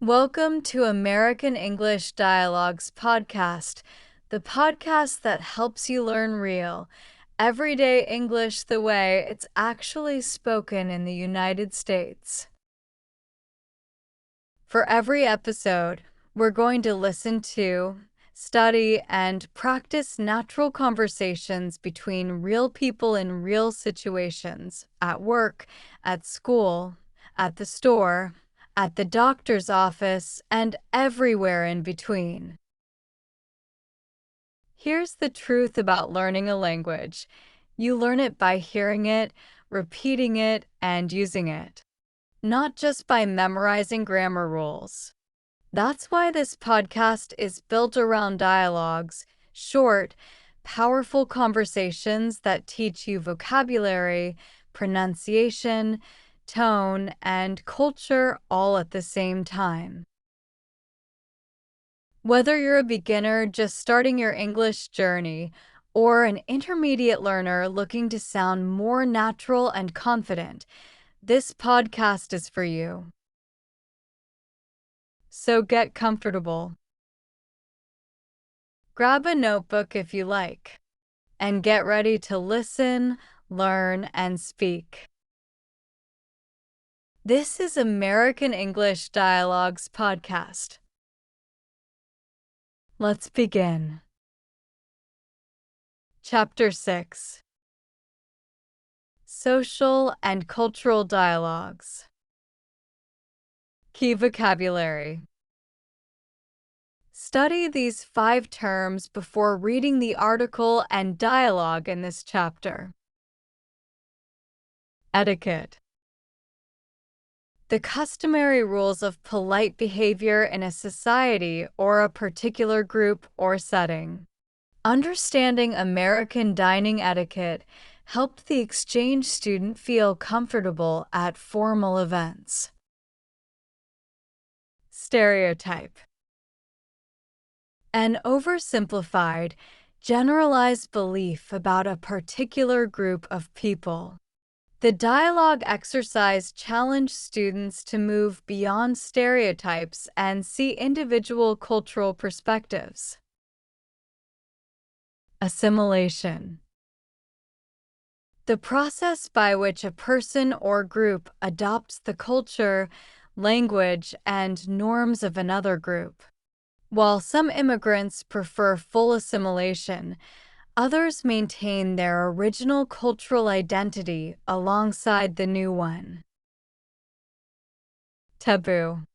Welcome to American English Dialogues podcast, the podcast that helps you learn real, everyday English the way it's actually spoken in the United States. For every episode, we're going to listen to, study, and practice natural conversations between real people in real situations at work, at school, at the store, at the doctor's office, and everywhere in between. Here's the truth about learning a language. You learn it by hearing it, repeating it, and using it, not just by memorizing grammar rules. That's why this podcast is built around dialogues, short, powerful conversations that teach you vocabulary, pronunciation, tone, and culture all at the same time. Whether you're a beginner just starting your English journey or an intermediate learner looking to sound more natural and confident, this podcast is for you. So get comfortable. Grab a notebook if you like, and get ready to listen, learn, and speak. This is American English Dialogues podcast. Let's begin. Chapter 6: Social and Cultural Dialogues. Key vocabulary. Study these 5 terms before reading the article and dialogue in this chapter. Etiquette. The customary rules of polite behavior in a society or a particular group or setting. Understanding American dining etiquette helped the exchange student feel comfortable at formal events. Stereotype. An oversimplified, generalized belief about a particular group of people. The dialogue exercise challenged students to move beyond stereotypes and see individual cultural perspectives. Assimilation. The process by which a person or group adopts the culture, language, and norms of another group. While some immigrants prefer full assimilation, others maintain their original cultural identity alongside the new one. Taboo.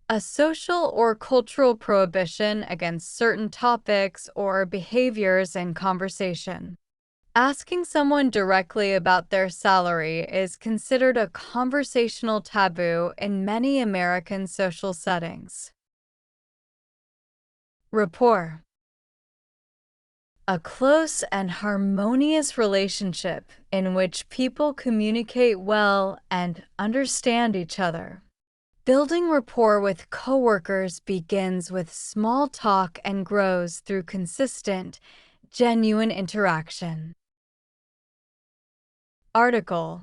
A social or cultural prohibition against certain topics or behaviors in conversation. Asking someone directly about their salary is considered a conversational taboo in many American social settings. Rapport. A close and harmonious relationship in which people communicate well and understand each other. Building rapport with coworkers begins with small talk and grows through consistent, genuine interaction. Article.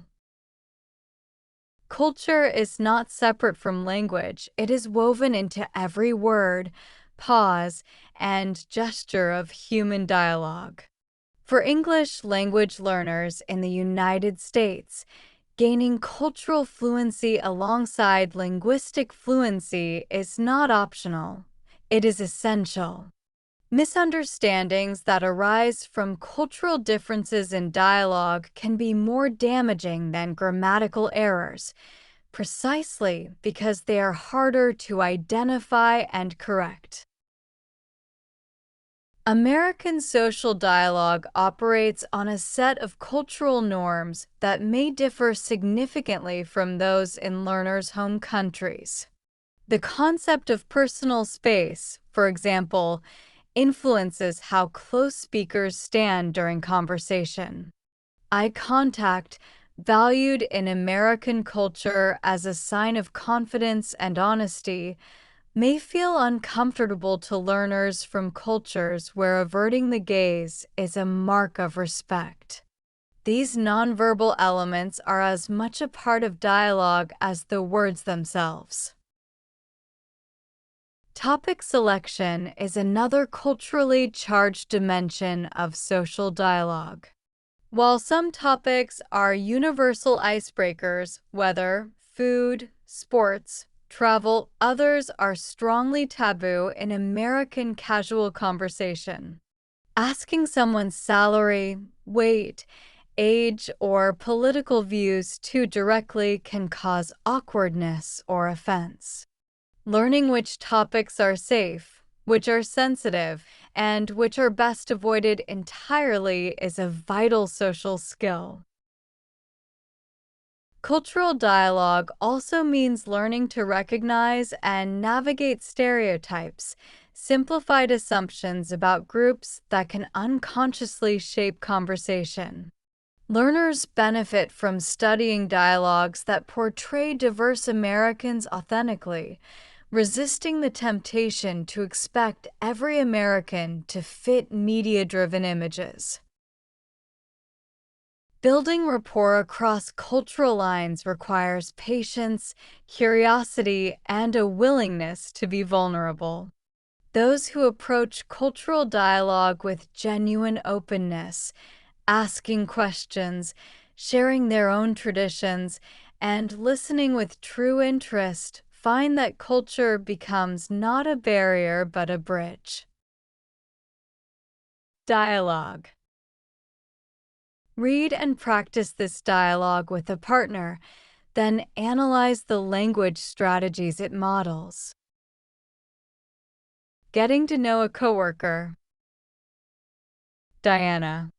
Culture is not separate from language. It is woven into every word, pause, and gesture of human dialogue. For English language learners in the United States, gaining cultural fluency alongside linguistic fluency is not optional. It is essential. Misunderstandings that arise from cultural differences in dialogue can be more damaging than grammatical errors, precisely because they are harder to identify and correct. American social dialogue operates on a set of cultural norms that may differ significantly from those in learners' home countries. The concept of personal space, for example, influences how close speakers stand during conversation. Eye contact, valued in American culture as a sign of confidence and honesty, may feel uncomfortable to learners from cultures where averting the gaze is a mark of respect. These nonverbal elements are as much a part of dialogue as the words themselves. Topic selection is another culturally charged dimension of social dialogue. While some topics are universal icebreakers, weather, food, sports, travel, others are strongly taboo in American casual conversation. Asking someone's salary, weight, age, or political views too directly can cause awkwardness or offense. Learning which topics are safe, which are sensitive, and which are best avoided entirely is a vital social skill. Cultural dialogue also means learning to recognize and navigate stereotypes, simplified assumptions about groups that can unconsciously shape conversation. Learners benefit from studying dialogues that portray diverse Americans authentically, resisting the temptation to expect every American to fit media-driven images. Building rapport across cultural lines requires patience, curiosity, and a willingness to be vulnerable. Those who approach cultural dialogue with genuine openness, asking questions, sharing their own traditions, and listening with true interest find that culture becomes not a barrier but a bridge. Dialogue. Read and practice this dialogue with a partner, then analyze the language strategies it models. Getting to know a coworker. Diana.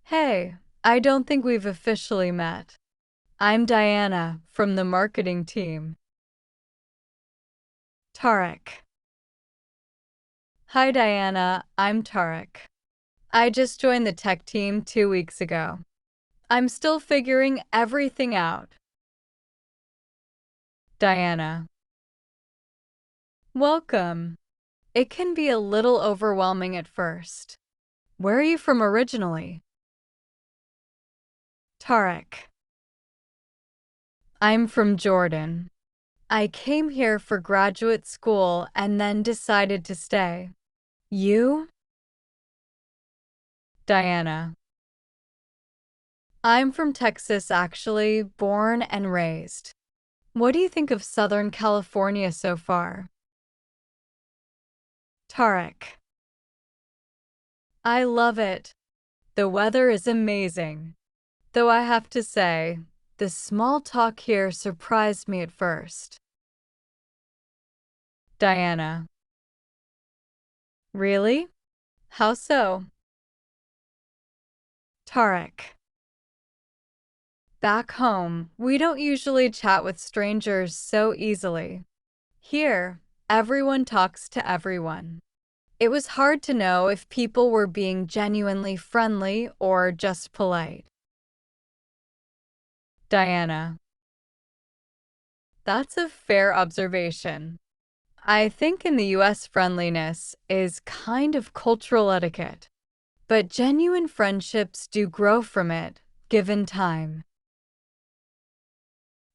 Hey, I don't think we've officially met. I'm Diana from the marketing team. Tarek. Hi Diana, I'm Tarek. I just joined the tech team 2 weeks ago. I'm still figuring everything out. Diana. Welcome. It can be a little overwhelming at first. Where are you from originally? Tarek. I'm from Jordan. I came here for graduate school and then decided to stay. You? Diana. I'm from Texas actually, born and raised. What do you think of Southern California so far? Tarek. I love it. The weather is amazing. Though I have to say, the small talk here surprised me at first. Diana. Really? How so? Tarek. Back home, we don't usually chat with strangers so easily. Here, everyone talks to everyone. It was hard to know if people were being genuinely friendly or just polite. Diana. That's a fair observation. I think in the US friendliness is kind of cultural etiquette, but genuine friendships do grow from it, given time.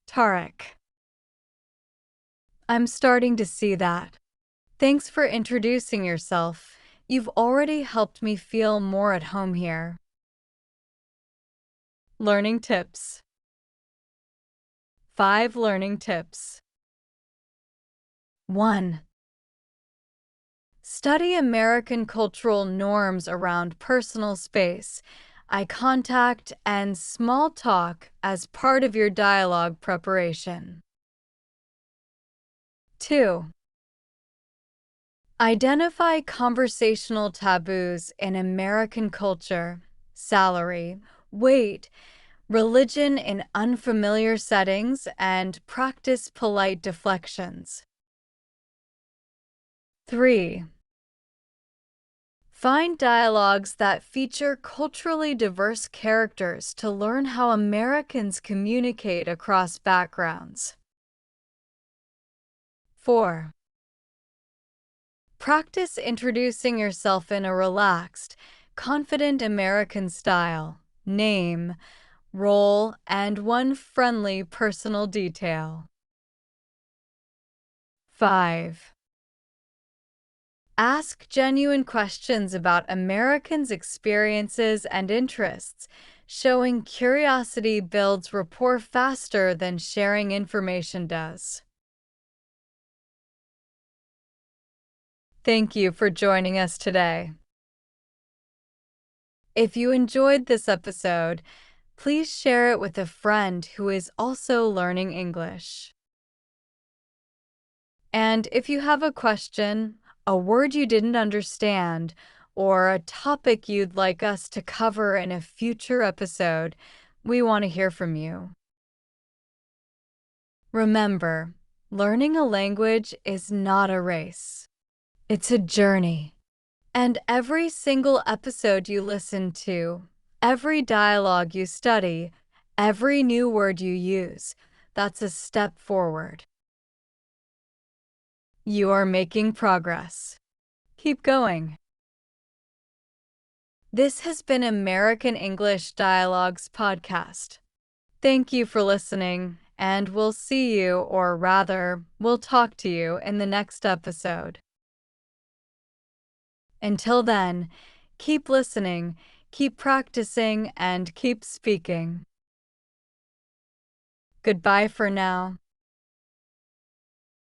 Tarek. I'm starting to see that. Thanks for introducing yourself. You've already helped me feel more at home here. Learning tips. 5 learning tips. 1. Study American cultural norms around personal space, eye contact, and small talk as part of your dialogue preparation. 2. Identify conversational taboos in American culture, salary, weight, religion in unfamiliar settings, and practice polite deflections. 3. Find dialogues that feature culturally diverse characters to learn how Americans communicate across backgrounds. 4. Practice introducing yourself in a relaxed, confident American style, name, role, and one friendly personal detail. 5. Ask genuine questions about Americans' experiences and interests. Showing curiosity builds rapport faster than sharing information does. Thank you for joining us today. If you enjoyed this episode, please share it with a friend who is also learning English. And if you have a question, a word you didn't understand, or a topic you'd like us to cover in a future episode, we want to hear from you. Remember, learning a language is not a race. It's a journey. And every single episode you listen to, every dialogue you study, every new word you use, that's a step forward. You are making progress. Keep going. This has been American English Dialogues Podcast. Thank you for listening, and we'll see you, or rather, we'll talk to you in the next episode. Until then, keep listening, keep practicing, and keep speaking. Goodbye for now.